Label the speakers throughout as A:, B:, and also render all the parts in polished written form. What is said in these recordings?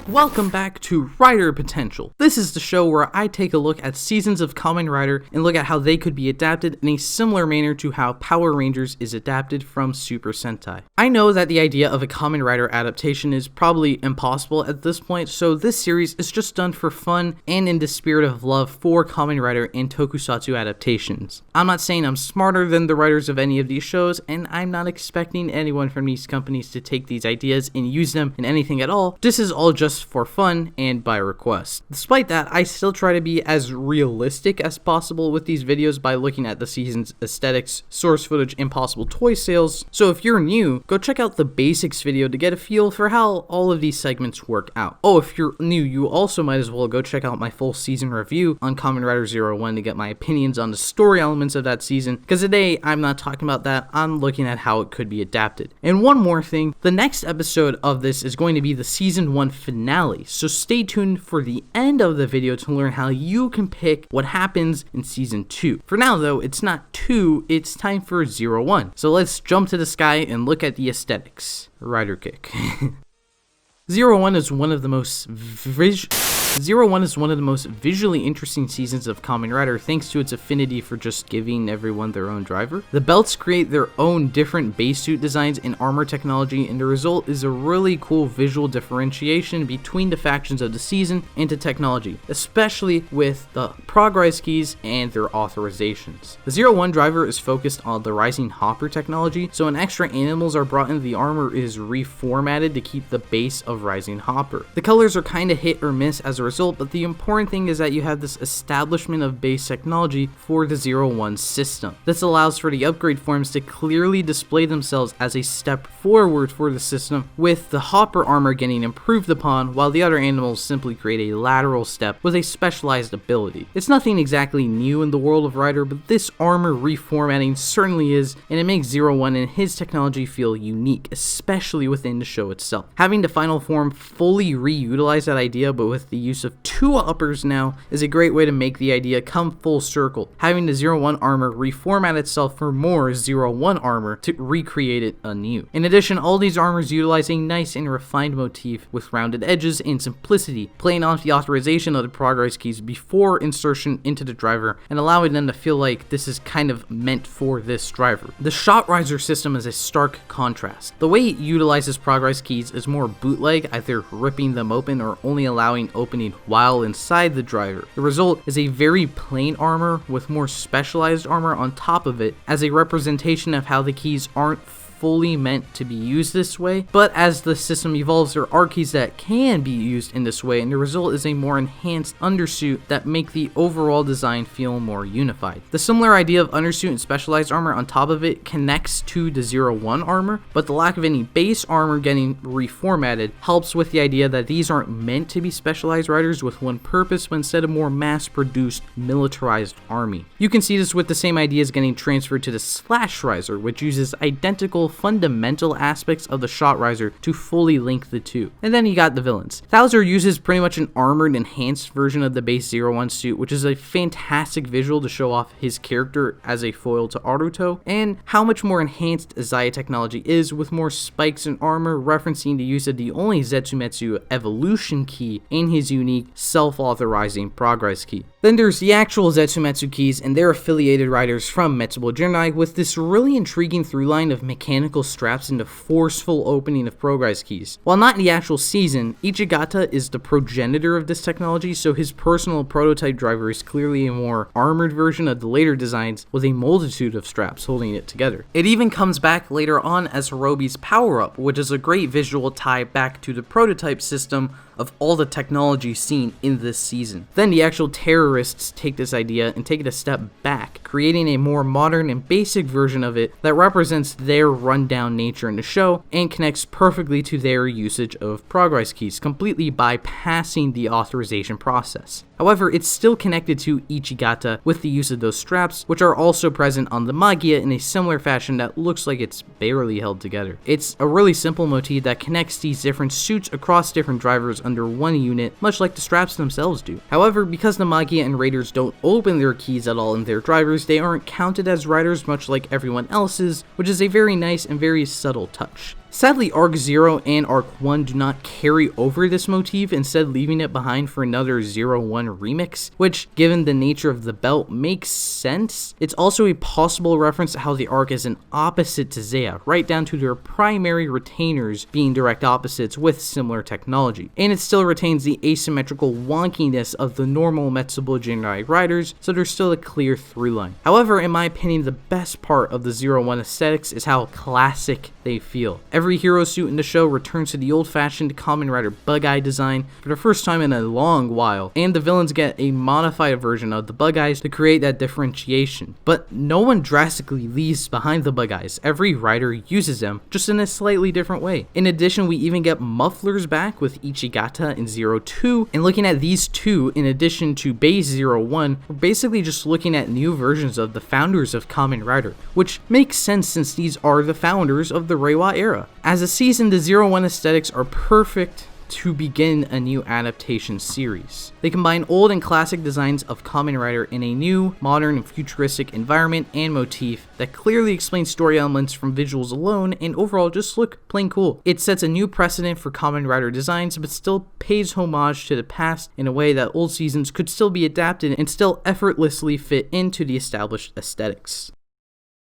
A: Welcome back to Rider Potential. This is the show where I take a look at seasons of Kamen Rider and look at how they could be adapted in a similar manner to how Power Rangers is adapted from Super Sentai. I know that the idea of a Kamen Rider adaptation is probably impossible at this point, so this series is just done for fun and in the spirit of love for Kamen Rider and tokusatsu adaptations. I'm not saying I'm smarter than the writers of any of these shows, and I'm not expecting anyone from these companies to take these ideas and use them in anything at all. This is all just for fun and by request. Despite that, I still try to be as realistic as possible with these videos by looking at the season's aesthetics, source footage, and possible toy sales. So if you're new, go check out the basics video to get a feel for how all of these segments work out. Oh, if you're new, you also might as well go check out my full season review on Kamen Rider Zero-One to get my opinions on the story elements of that season, because today I'm not talking about that, I'm looking at how it could be adapted. And one more thing, the next episode of this is going to be the season 1 finale. So stay tuned for the end of the video to learn how you can pick what happens in season 2. For now though, it's not 2, it's time for Zero-One. So let's jump to the sky and look at the aesthetics. Rider kick. Zero-One is one of the most visually interesting seasons of Kamen Rider thanks to its affinity for just giving everyone their own driver. The belts create their own different base suit designs and armor technology, and the result is a really cool visual differentiation between the factions of the season and the technology, especially with the progress keys and their authorizations. The Zero-One driver is focused on the rising hopper technology, so when extra animals are brought into the armor, it is reformatted to keep the base of rising hopper. The colors are kinda hit or miss as a result, but the important thing is that you have this establishment of base technology for the Zero-One system. This allows for the upgrade forms to clearly display themselves as a step forward for the system, with the hopper armor getting improved upon, while the other animals simply create a lateral step with a specialized ability. It's nothing exactly new in the world of Rider, but this armor reformatting certainly is, and it makes Zero-One and his technology feel unique, especially within the show itself. Having the final form fully reutilize that idea, but with the use of 2 uppers now, is a great way to make the idea come full circle, having the Zero-One armor reformat itself for more Zero-One armor to recreate it anew. In addition, all these armors utilize a nice and refined motif with rounded edges and simplicity, playing off the authorization of the progress keys before insertion into the driver and allowing them to feel like this is kind of meant for this driver. The shot riser system is a stark contrast. The way it utilizes progress keys is more bootleg, either ripping them open or only allowing opening while inside the driver. The result is a very plain armor with more specialized armor on top of it as a representation of how the keys aren't fully meant to be used this way, but as the system evolves, there are keys that can be used in this way, and the result is a more enhanced undersuit that make the overall design feel more unified. The similar idea of undersuit and specialized armor on top of it connects to the Zero-One armor, but the lack of any base armor getting reformatted helps with the idea that these aren't meant to be specialized riders with one purpose, but instead a more mass-produced, militarized army. You can see this with the same ideas getting transferred to the Slash Riser, which uses identical fundamental aspects of the shot riser to fully link the two. And then you got the villains. Thouser uses pretty much an armored, enhanced version of the base Zero-One suit, which is a fantastic visual to show off his character as a foil to Aruto, and how much more enhanced Zaya technology is, with more spikes in armor, referencing the use of the only Zetsumetsu evolution key and his unique self-authorizing progress key. Then there's the actual Zetsumetsu keys and their affiliated riders from Metsubo Jirai, with this really intriguing through line of mechanical straps and the forceful opening of progress keys. While not in the actual season, Ichigata is the progenitor of this technology, so his personal prototype driver is clearly a more armored version of the later designs with a multitude of straps holding it together. It even comes back later on as Hirobi's power-up, which is a great visual tie back to the prototype system of all the technology seen in this season. Then the actual terrorists take this idea and take it a step back, creating a more modern and basic version of it that represents their rundown nature in the show and connects perfectly to their usage of progress keys, completely bypassing the authorization process. However, it's still connected to Ichigata with the use of those straps, which are also present on the Magia in a similar fashion that looks like it's barely held together. It's a really simple motif that connects these different suits across different drivers under one unit, much like the straps themselves do. However, because the Magia and Raiders don't open their keys at all in their drivers, they aren't counted as riders much like everyone else's, which is a very nice and very subtle touch. Sadly, Arc 0 and Arc 1 do not carry over this motif, instead leaving it behind for another Zero-One remix, which, given the nature of the belt, makes sense. It's also a possible reference to how the arc is an opposite to Zeia, right down to their primary retainers being direct opposites with similar technology. And it still retains the asymmetrical wonkiness of the normal Metsubo Jinrai riders, so there's still a clear through line. However, in my opinion, the best part of the Zero-One aesthetics is how classic they feel. Every hero suit in the show returns to the old-fashioned Kamen Rider Bug-Eye design for the first time in a long while, and the villains get a modified version of the Bug-Eyes to create that differentiation. But no one drastically leaves behind the Bug-Eyes. Every rider uses them, just in a slightly different way. In addition, we even get mufflers back with Ichigata in Zero-Two, and looking at these two in addition to base Zero-One, we're basically just looking at new versions of the founders of Kamen Rider, which makes sense since these are the founders of the Reiwa era. As a season, the Zero-One aesthetics are perfect to begin a new adaptation series. They combine old and classic designs of Kamen Rider in a new, modern, and futuristic environment and motif that clearly explains story elements from visuals alone and overall just look plain cool. It sets a new precedent for Kamen Rider designs but still pays homage to the past in a way that old seasons could still be adapted and still effortlessly fit into the established aesthetics.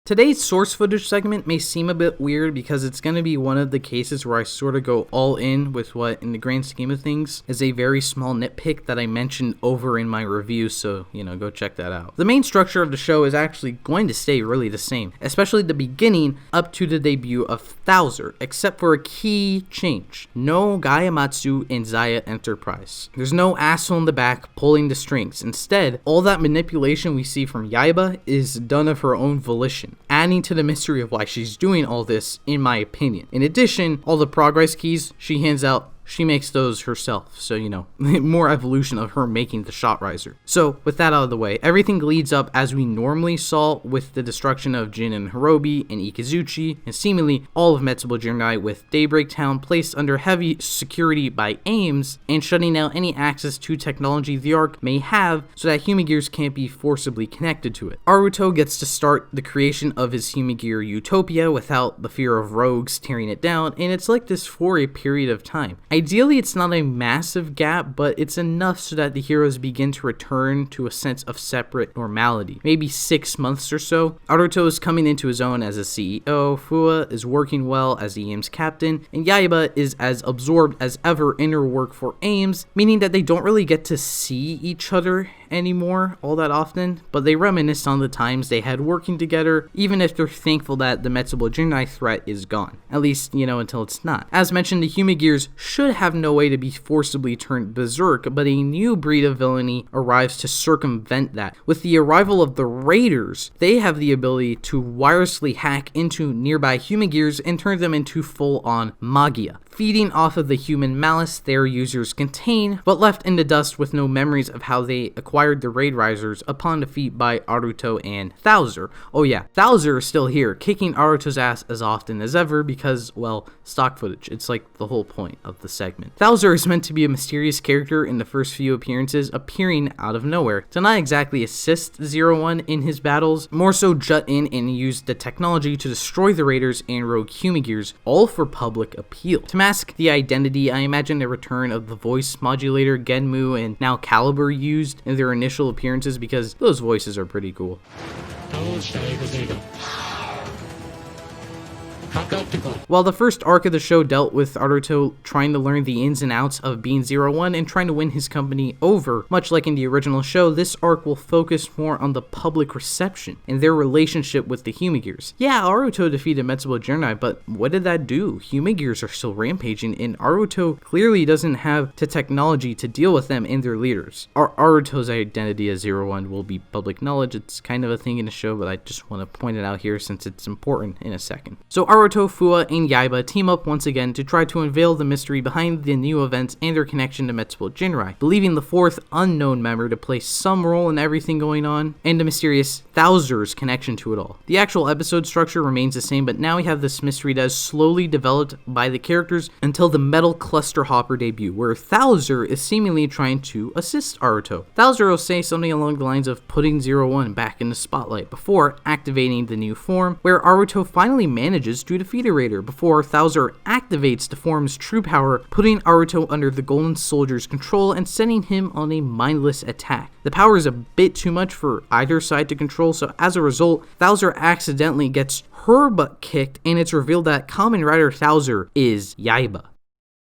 A: Today's source footage segment may seem a bit weird because it's going to be one of the cases where I sort of go all in with what, in the grand scheme of things, is a very small nitpick that I mentioned over in my review, so, go check that out. The main structure of the show is actually going to stay really the same, especially the beginning up to the debut of Thouser, except for a key change. No Gaiamatsu in Zaya Enterprise. There's no asshole in the back pulling the strings. Instead, all that manipulation we see from Yaiba is done of her own volition, adding to the mystery of why she's doing all this, in my opinion. In addition, all the progress keys she hands out, she makes those herself, so more evolution of her making the shot riser. So with that out of the way, everything leads up as we normally saw with the destruction of Jin and Hirobi and Ikezuchi, and seemingly all of Metsubo Jinrai, with Daybreak Town placed under heavy security by AIMS and shutting down any access to technology the Arc may have so that Humagears can't be forcibly connected to it. Aruto gets to start the creation of his Humagear utopia without the fear of rogues tearing it down, and it's like this for a period of time. Ideally, it's not a massive gap, but it's enough so that the heroes begin to return to a sense of separate normality. Maybe 6 months or so. Aruto is coming into his own as a CEO, Fua is working well as the AIMS captain, and Yaiba is as absorbed as ever in her work for AIMS, meaning that they don't really get to see each other anymore all that often, but they reminisce on the times they had working together, even if they're thankful that the Metsubo Jinrai threat is gone. At least, until it's not. As mentioned, the Humagears should have no way to be forcibly turned berserk, but a new breed of villainy arrives to circumvent that. With the arrival of the Raiders, they have the ability to wirelessly hack into nearby Humagears and turn them into full-on Magia, feeding off of the human malice their users contain, but left in the dust with no memories of how they acquired the Raid Risers upon defeat by Aruto and Thouser. Oh yeah, Thouser is still here, kicking Aruto's ass as often as ever because, well, stock footage. It's like the whole point of the segment. Thouser is meant to be a mysterious character in the first few appearances, appearing out of nowhere to not exactly assist Zero-One in his battles, more so jut in and use the technology to destroy the Raiders and rogue Humagears, all for public appeal. To mask the identity, I imagine the return of the voice modulator Genmu and now Caliber used in their initial appearances because those voices are pretty cool. While the first arc of the show dealt with Aruto trying to learn the ins and outs of being Zero-One and trying to win his company over, much like in the original show, this arc will focus more on the public reception and their relationship with the Humagears. Yeah, Aruto defeated Metsubo Jinrai, but what did that do? Humagears are still rampaging, and Aruto clearly doesn't have the technology to deal with them and their leaders. Aruto's identity as Zero-One will be public knowledge. It's kind of a thing in the show, but I just want to point it out here since it's important in a second. So Aruto, Fua, and Yaiba team up once again to try to unveil the mystery behind the new events and their connection to Metsubo Jinrai, believing the fourth unknown member to play some role in everything going on, and the mysterious Thouser's connection to it all. The actual episode structure remains the same, but now we have this mystery that is slowly developed by the characters until the Metal Cluster Hopper debut, where Thouser is seemingly trying to assist Aruto. Thouser will say something along the lines of putting Zero-One back in the spotlight before activating the new form, where Aruto finally manages to to defeat a raider before Thouser activates the form's true power, putting Aruto under the Golden Soldier's control and sending him on a mindless attack. The power is a bit too much for either side to control, so as a result, Thouser accidentally gets her butt kicked, and it's revealed that Kamen Rider Thouser is Yaiba.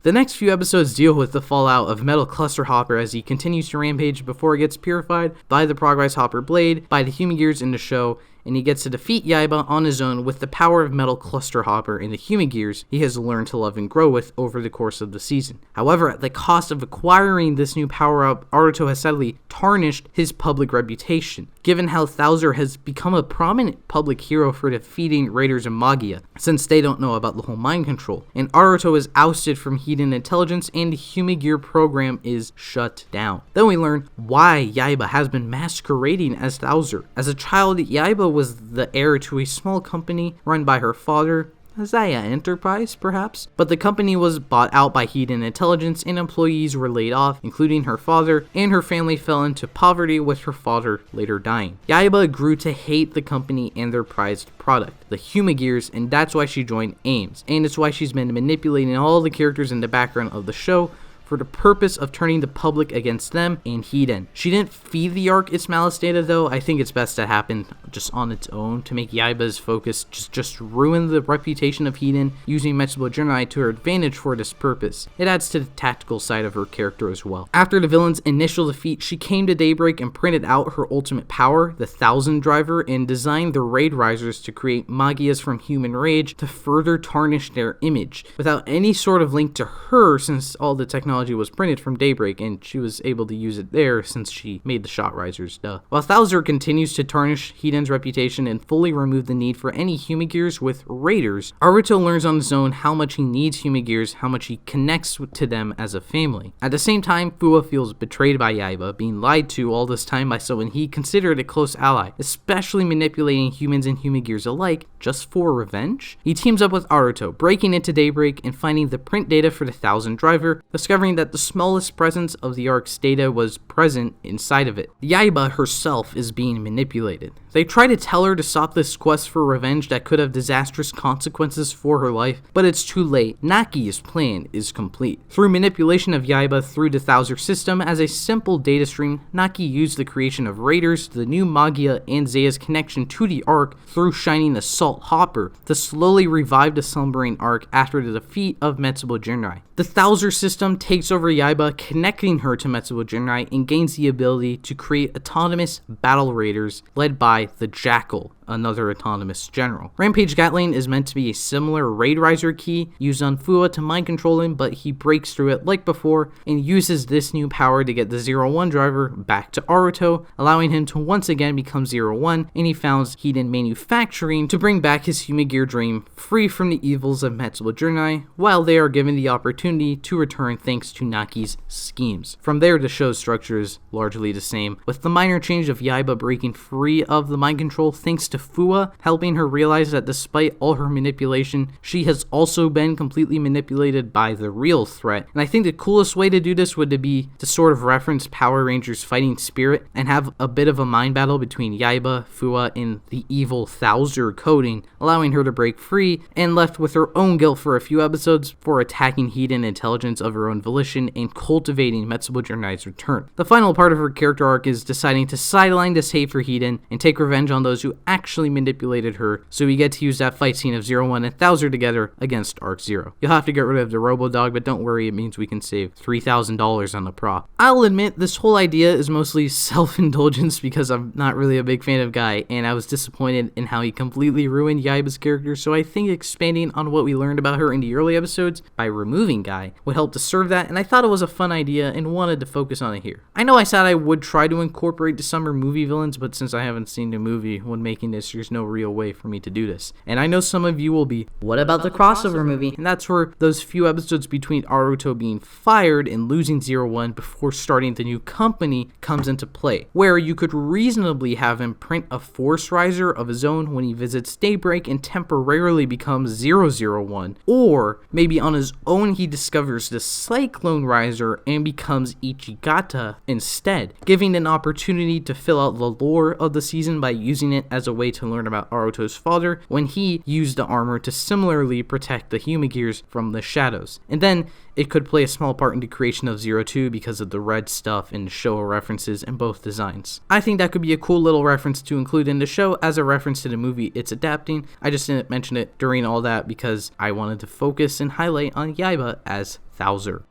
A: The next few episodes deal with the fallout of Metal Cluster Hopper as he continues to rampage before he gets purified by the Progress Hopper Blade by the Human Gears in the show, and he gets to defeat Yaiba on his own with the power of Metal Cluster Hopper and the Human Gears he has learned to love and grow with over the course of the season. However, at the cost of acquiring this new power-up, Aruto has sadly tarnished his public reputation, given how Thouser has become a prominent public hero for defeating Raiders of Magia, since they don't know about the whole mind control, and Aruto is ousted from Hidden Intelligence and the Human Gear program is shut down. Then we learn why Yaiba has been masquerading as Thouser. As a child, Yaiba was the heir to a small company run by her father, Zaya Enterprise, perhaps? But the company was bought out by Hidden Intelligence and employees were laid off, including her father, and her family fell into poverty with her father later dying. Yaiba grew to hate the company and their prized product, the Human Gears, and that's why she joined AIMS, and it's why she's been manipulating all the characters in the background of the show for the purpose of turning the public against them and Hiden. She didn't feed the arc its malice data though. I think it's best to happen just on its own to make Yaiba's focus just ruin the reputation of Hiden, using Metsubo Junai to her advantage for this purpose. It adds to the tactical side of her character as well. After the villain's initial defeat, she came to Daybreak and printed out her ultimate power, the Thousand Driver, and designed the Raid Risers to create Magias from Human Rage to further tarnish their image, without any sort of link to her since all the technology was printed from Daybreak and she was able to use it there since she made the Shot Risers, duh. While Thouser continues to tarnish Hiden's reputation and fully remove the need for any Human Gears with Raiders, Aruto learns on his own how much he needs Human Gears, how much he connects to them as a family. At the same time, Fua feels betrayed by Yaiba, being lied to all this time by someone he considered a close ally, especially manipulating humans and Human Gears alike just for revenge. He teams up with Aruto, breaking into Daybreak and finding the print data for the Thousand Driver, discovering that the smallest presence of the arc's data was present inside of it. Yaiba herself is being manipulated. They try to tell her to stop this quest for revenge that could have disastrous consequences for her life, but it's too late. Naki's plan is complete. Through manipulation of Yaiba through the Thouser system as a simple data stream, Naki used the creation of Raiders, the new Magia, and Zaya's connection to the arc through shining the Salt Hopper to slowly revive the slumbering arc after the defeat of Metsubo Jinrai. The Thouser system takes over Yaiba, connecting her to Metsubo Jinrai, and gains the ability to create autonomous battle raiders led by the Jackal, another autonomous general. Rampage Gatling is meant to be a similar Raid Riser key used on Fua to mind control him, but he breaks through it like before and uses this new power to get the Zero-One driver back to Aruto, allowing him to once again become Zero-One, and he founds Hiden Manufacturing to bring back his Human Gear dream free from the evils of Metsubo Junai, while they are given the opportunity to return thanks to Naki's schemes. From there, the show's structure is largely the same, with the minor change of Yaiba breaking free of the mind control thanks to Fua, helping her realize that despite all her manipulation, she has also been completely manipulated by the real threat. And I think the coolest way to do this would be to sort of reference Power Rangers Fighting Spirit and have a bit of a mind battle between Yaiba, Fua, and the evil Thouser coding, allowing her to break free and left with her own guilt for a few episodes for attacking Hidden Intelligence of her own volition and cultivating Metsubo Junai's return. The final part of her character arc is deciding to sideline this hate for Hiden and take revenge on those who actually manipulated her, so we get to use that fight scene of Zero-One and Thouser together against Arc Zero. You'll have to get rid of the Robo-Dog, but don't worry, it means we can save $3,000 on the prop. I'll admit, this whole idea is mostly self-indulgence because I'm not really a big fan of Guy, and I was disappointed in how he completely ruined Yaiba's character, so I think expanding on what we learned about her in the early episodes by removing Guy would help to serve that, and I thought it was a fun idea and wanted to focus on it here. I know I said I would try to incorporate the summer movie villains, but since I haven't seen the movie when making this, there's no real way for me to do this. And I know some of you will be, what about the crossover movie? And that's where those few episodes between Aruto being fired and losing Zero-One before starting the new company comes into play, where you could reasonably have him print a Force Riser of his own when he visits Daybreak and temporarily becomes 001, or maybe on his own he discovers the Cyclone Riser and becomes Ichigata instead, giving an opportunity to fill out the lore of the season by using it as a way way to learn about Aruto's father when he used the armor to similarly protect the Humagears from the shadows. And then it could play a small part in the creation of Zero-Two because of the red stuff and Showa references in both designs. I think that could be a cool little reference to include in the show as a reference to the movie it's adapting. I just didn't mention it during all that because I wanted to focus and highlight on Yaiba as Thouser.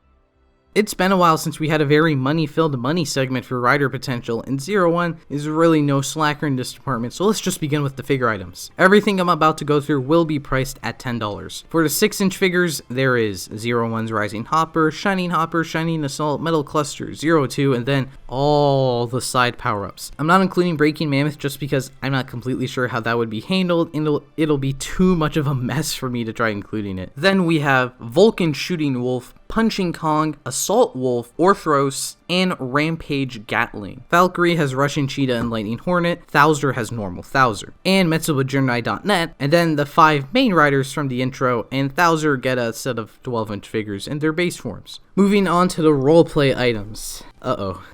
A: It's been a while since we had a very money-filled money segment for rider potential, and Zero-One is really no slacker in this department, so let's just begin with the figure items. Everything I'm about to go through will be priced at $10. For the 6-inch figures, there is Zero-One's Rising Hopper, Shining Assault, Metal Cluster, Zero-Two, and then all the side power-ups. I'm not including Breaking Mammoth just because I'm not completely sure how that would be handled, and it'll be too much of a mess for me to try including it. Then we have Vulcan Shooting Wolf, Punching Kong, Assault Wolf, Orthros, and Rampage Gatling. Valkyrie has Russian Cheetah and Lightning Hornet, Thouser has normal Thouser, and Metsuba.net, and then the 5 main riders from the intro, and Thouser get a set of 12-inch figures in their base forms. Moving on to the roleplay items.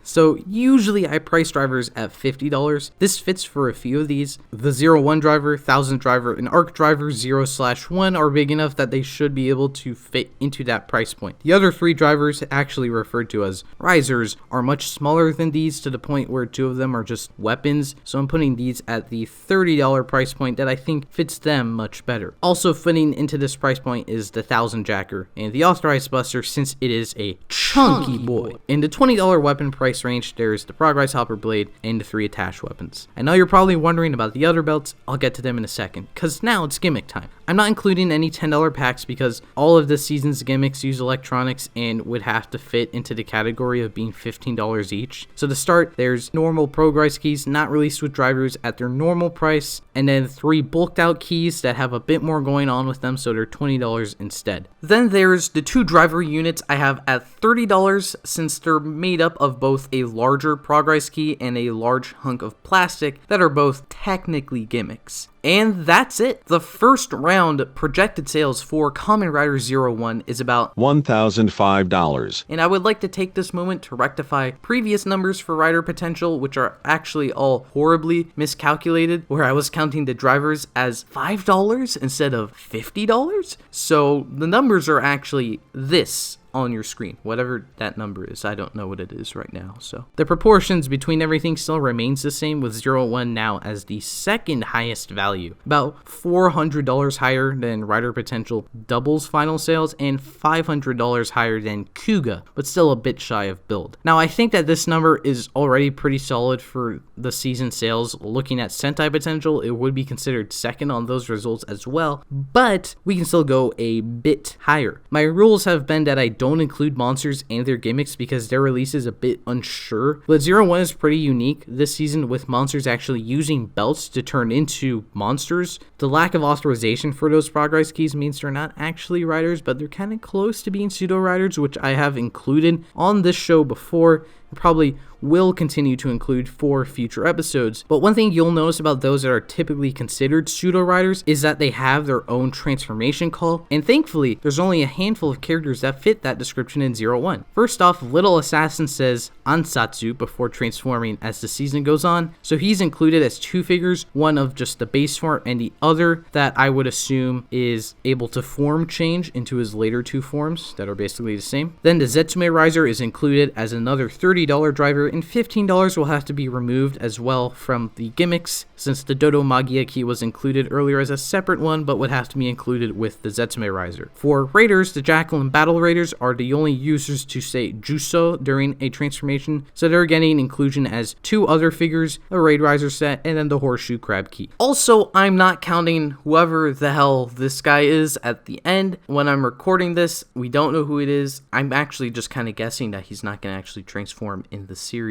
A: So usually I price drivers at $50. This fits for a few of these. The Zero-One driver, 1000 driver, and Arc driver 0/1 are big enough that they should be able to fit into that price point. The other 3 drivers, actually referred to as risers, are much smaller than these to the point where 2 of them are just weapons, so I'm putting these at the $30 price point that I think fits them much better. Also fitting into this price point is the 1000 Jacker and the Authorized Buster, since it is a chunky boy. In the $20 weapon price range, there's the Progress Hopper Blade and the 3 attached weapons. I know you're probably wondering about the other belts. I'll get to them in a second, cause now it's gimmick time. I'm not including any $10 packs because all of this season's gimmicks use electronics and would have to fit into the category of being $15 each. So to start, there's normal Progress keys not released with drivers at their normal price, and then 3 bulked out keys that have a bit more going on with them, so they're $20 instead. Then there's the 2 driver units I have at $30 since they're made up of both a larger Progress key and a large hunk of plastic that are both technically gimmicks. And that's it. The first round projected sales for Kamen Rider Zero-One is about
B: $1,005.
A: And I would like to take this moment to rectify previous numbers for rider potential, which are actually all horribly miscalculated, where I was counting the drivers as $5 instead of $50. So the numbers are actually this on your screen, whatever that number is. I don't know what it is right now. So the proportions between everything still remains the same, with Zero-One now as the second highest value, about $400 higher than Rider Potential Double's final sales and $500 higher than Kuga, but still a bit shy of Build. Now I think that this number is already pretty solid for the season sales. Looking at Sentai Potential, it would be considered second on those results as well, but we can still go a bit higher. My rules have been that I don't include monsters and their gimmicks because their release is a bit unsure, but Zero-One is pretty unique this season, with monsters actually using belts to turn into monsters. The lack of authorization for those Progress keys means they're not actually riders, but they're kind of close to being pseudo riders, which I have included on this show before, and probably will continue to include for future episodes. But one thing you'll notice about those that are typically considered pseudo riders is that they have their own transformation call, and thankfully there's only a handful of characters that fit that description in Zero-One. First off, Little Assassin says Ansatsu before transforming as the season goes on, so he's included as 2 figures, one of just the base form and the other that I would assume is able to form change into his later 2 forms that are basically the same. Then the Zetsume Riser is included as another $30 driver, and $15 will have to be removed as well from the gimmicks, since the Dodo Magia key was included earlier as a separate one, but would have to be included with the Zetsume Riser. For Raiders, the Jackal and Battle Raiders are the only users to say Juso during a transformation, so they're getting inclusion as 2 other figures, a Raid Riser set, and then the Horseshoe Crab key. Also, I'm not counting whoever the hell this guy is at the end. When I'm recording this, we don't know who it is. I'm actually just kind of guessing that he's not going to actually transform in the series.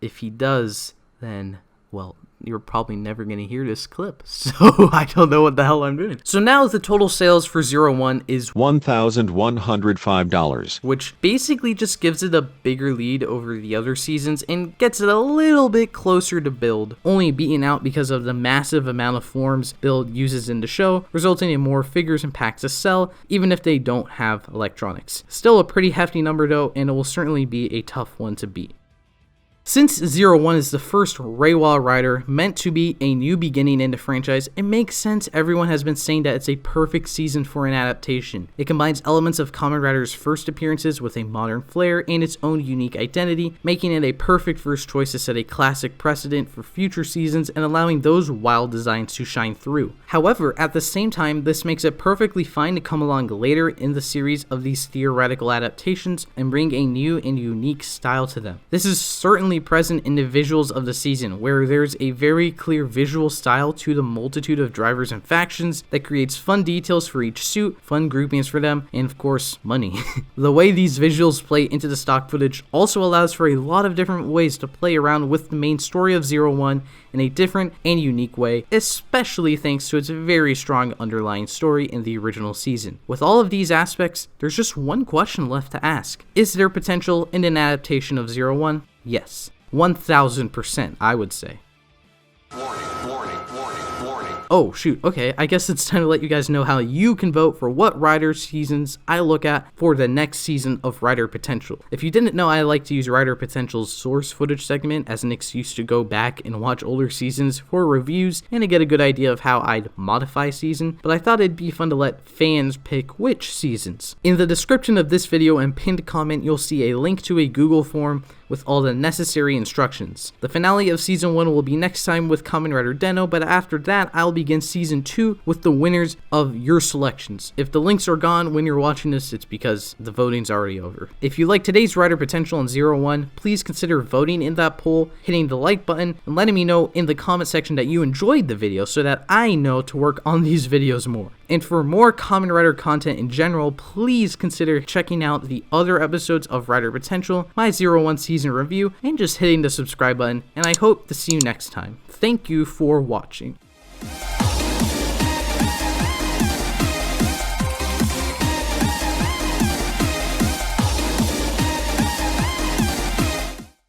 A: If he does, then, well, you're probably never going to hear this clip, so I don't know what the hell I'm doing. So now the total sales for Zero-One is
B: $1,105,
A: which basically just gives it a bigger lead over the other seasons and gets it a little bit closer to Build, only beaten out because of the massive amount of forms Build uses in the show, resulting in more figures and packs to sell, even if they don't have electronics. Still a pretty hefty number though, and it will certainly be a tough one to beat. Since Zero-One is the first Reiwa rider meant to be a new beginning in the franchise, it makes sense everyone has been saying that it's a perfect season for an adaptation. It combines elements of Kamen Rider's first appearances with a modern flair and its own unique identity, making it a perfect first choice to set a classic precedent for future seasons and allowing those wild designs to shine through. However, at the same time, this makes it perfectly fine to come along later in the series of these theoretical adaptations and bring a new and unique style to them. This is certainly present in the visuals of the season, where there's a very clear visual style to the multitude of drivers and factions that creates fun details for each suit, fun groupings for them, and of course, money. The way these visuals play into the stock footage also allows for a lot of different ways to play around with the main story of Zero-One in a different and unique way, especially thanks to its very strong underlying story in the original season. With all of these aspects, there's just one question left to ask. Is there potential in an adaptation of Zero-One? Yes. 1000%, I would say. Oh shoot, okay, I guess it's time to let you guys know how you can vote for what rider seasons I look at for the next season of Rider Potential. If you didn't know, I like to use Rider Potential's source footage segment as an excuse to go back and watch older seasons for reviews and to get a good idea of how I'd modify a season, but I thought it'd be fun to let fans pick which seasons. In the description of this video and pinned comment, you'll see a link to a Google form with all the necessary instructions. The finale of Season 1 will be next time with Kamen Rider Den-O, but after that, I'll begin Season 2 with the winners of your selections. If the links are gone when you're watching this, it's because the voting's already over. If you like today's Rider Potential on Zero-One, please consider voting in that poll, hitting the like button, and letting me know in the comment section that you enjoyed the video so that I know to work on these videos more. And for more Kamen Rider content in general, please consider checking out the other episodes of Rider Potential, my Zero-One season review, and just hitting the subscribe button, and I hope to see you next time. Thank you for watching.